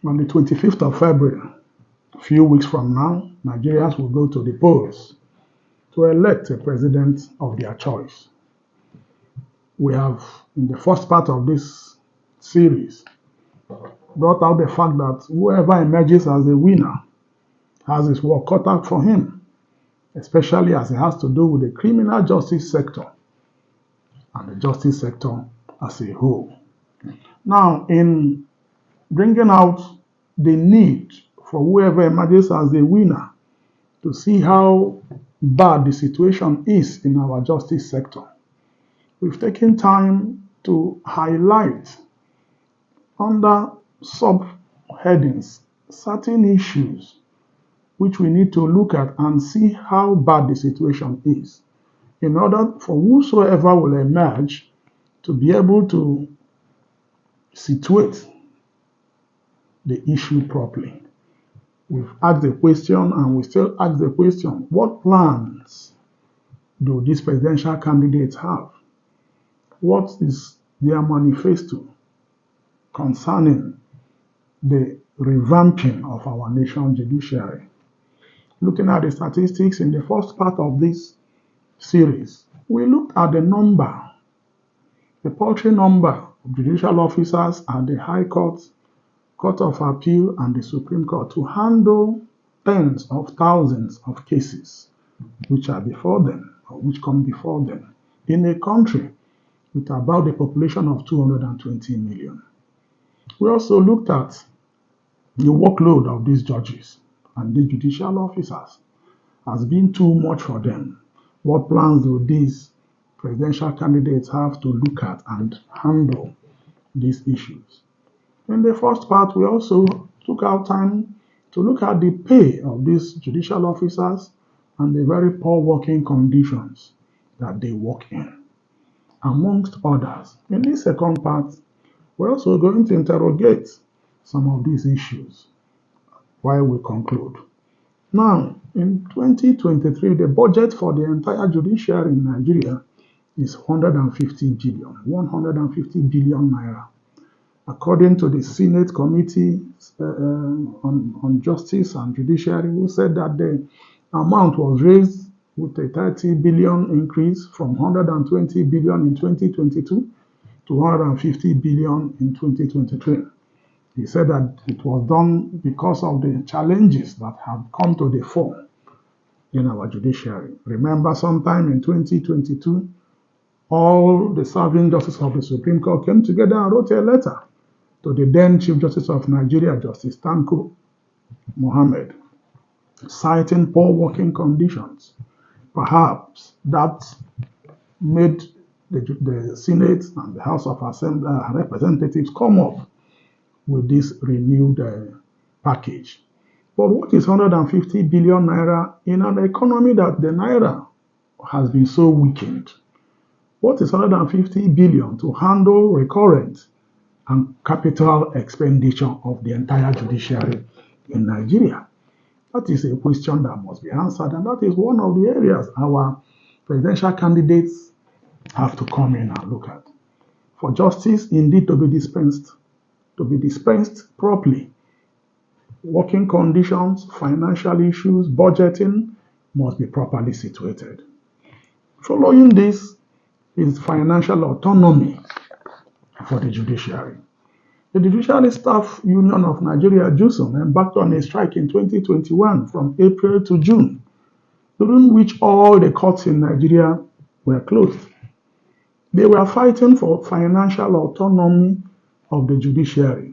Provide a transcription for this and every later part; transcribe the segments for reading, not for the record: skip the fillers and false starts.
On the 25th of February, a few weeks from now, Nigerians will go to the polls to elect a president of their choice. We have, in the first part of this series, brought out the fact that whoever emerges as the winner has his work cut out for him, especially as it has to do with the criminal justice sector and the justice sector as a whole. Now, in bringing out the need for whoever emerges as the winner to see how bad the situation is in our justice sector, we've taken time to highlight under subheadings certain issues which we need to look at and see how bad the situation is, in order for whosoever will emerge to be able to situate the issue properly. We've asked the question and we still ask the question, what plans do these presidential candidates have? What is their manifesto concerning the revamping of our nation's judiciary? Looking at the statistics in the first part of this series, we looked at the paltry number of judicial officers at the High Court, Court of Appeal, and the Supreme Court to handle tens of thousands of cases which are before them or which come before them in a country with about a population of 220 million. We also looked at the workload of these judges and these judicial officers has been too much for them. What plans do these presidential candidates have to look at and handle these issues? In the first part, we also took our time to look at the pay of these judicial officers and the very poor working conditions that they work in, amongst others. In this second part, we're also going to interrogate some of these issues while we conclude. Now, in 2023, the budget for the entire judiciary in Nigeria is 150 billion naira. According to the Senate Committee on Justice and Judiciary, who said that the amount was raised with a 30 billion increase from 120 billion in 2022 to 150 billion in 2023. He said that it was done because of the challenges that have come to the fore in our judiciary. Remember, sometime in 2022, all the serving justices of the Supreme Court came together and wrote a letter to the then Chief Justice of Nigeria, Justice Tanko Mohammed, citing poor working conditions. Perhaps that made the Senate and the House of Representatives come up with this renewed package. But what is 150 billion naira in an economy that the naira has been so weakened? What is 150 billion to handle recurrent and capital expenditure of the entire judiciary in Nigeria? That is a question that must be answered, and that is one of the areas our presidential candidates have to come in and look at. For justice indeed to be dispensed properly, working conditions, financial issues, budgeting must be properly situated. Following this is financial autonomy for the judiciary. The Judiciary Staff Union of Nigeria, JUSUN, embarked on a strike in 2021 from April to June, during which all the courts in Nigeria were closed. They were fighting for financial autonomy of the judiciary,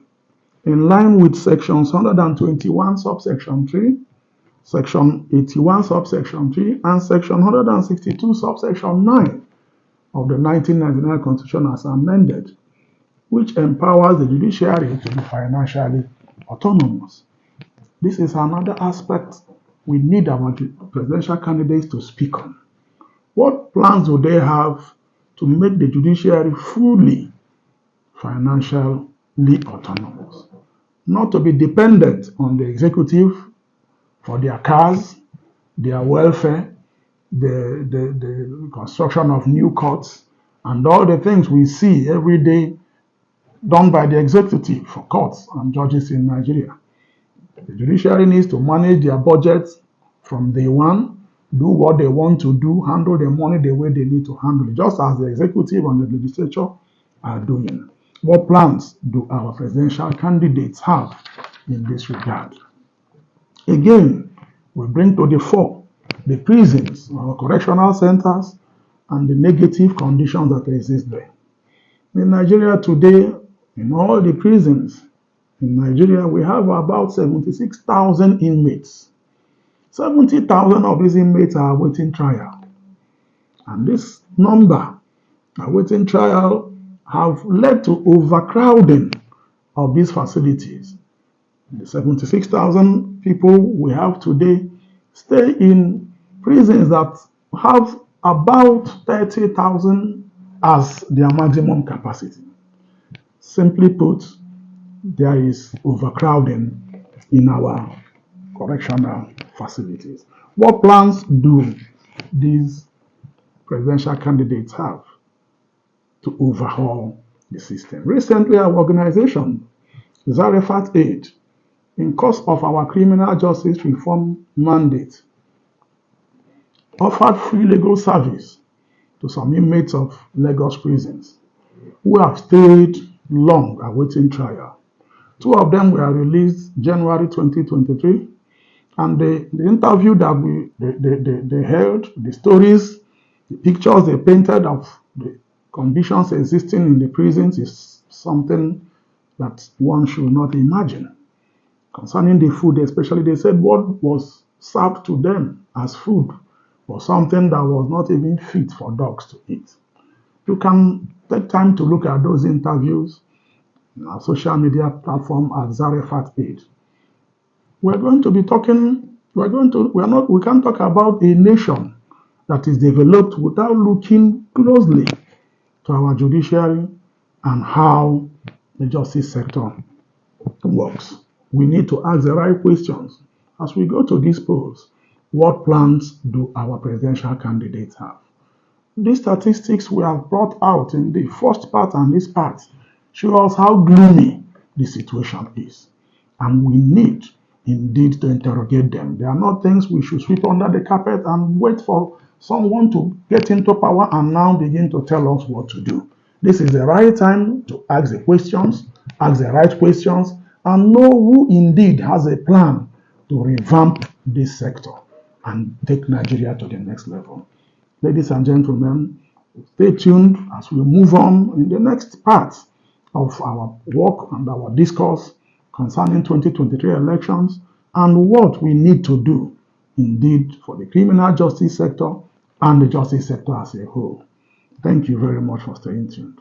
in line with sections 121 subsection 3, section 81 subsection 3, and section 162 subsection 9 of the 1999 Constitution as amended, which empowers the judiciary to be financially autonomous. This is another aspect we need our presidential candidates to speak on. What plans do they have to make the judiciary fully financially autonomous? Not to be dependent on the executive for their cars, their welfare, the construction of new courts, and all the things we see every day done by the executive for courts and judges in Nigeria. The judiciary needs to manage their budgets from day one, do what they want to do, handle the money the way they need to handle it, just as the executive and the legislature are doing. What plans do our presidential candidates have in this regard? Again, we bring to the fore the prisons, our correctional centers, and the negative conditions that exist there. In Nigeria today, in all the prisons in Nigeria, we have about 76,000 inmates. 70,000 of these inmates are awaiting trial. And this number awaiting trial have led to overcrowding of these facilities. The 76,000 people we have today stay in prisons that have about 30,000 as their maximum capacity. Simply put, there is overcrowding in our correctional facilities. What plans do these presidential candidates have to overhaul the system? Recently, our organization, Zarephath Aid, in course of our criminal justice reform mandate, offered free legal service to some inmates of Lagos prisons who have stayed long awaiting trial. Two of them were released January 2023, and the interview that they held, the stories, the pictures they painted of the conditions existing in the prisons is something that one should not imagine. Concerning the food, especially, they said what was served to them as food was something that was not even fit for dogs to eat. You can take time to look at those interviews on our social media platform at Zarephath Aid. We can't talk about a nation that is developed without looking closely to our judiciary and how the justice sector works. We need to ask the right questions. As we go to these polls, what plans do our presidential candidates have? These statistics we have brought out in the first part and this part show us how gloomy the situation is. And we need indeed to interrogate them. They are not things we should sweep under the carpet and wait for someone to get into power and now begin to tell us what to do. This is the right time to ask the questions, ask the right questions, and know who indeed has a plan to revamp this sector and take Nigeria to the next level. Ladies and gentlemen, stay tuned as we move on in the next part of our work and our discourse concerning 2023 elections and what we need to do indeed for the criminal justice sector and the justice sector as a whole. Thank you very much for staying tuned.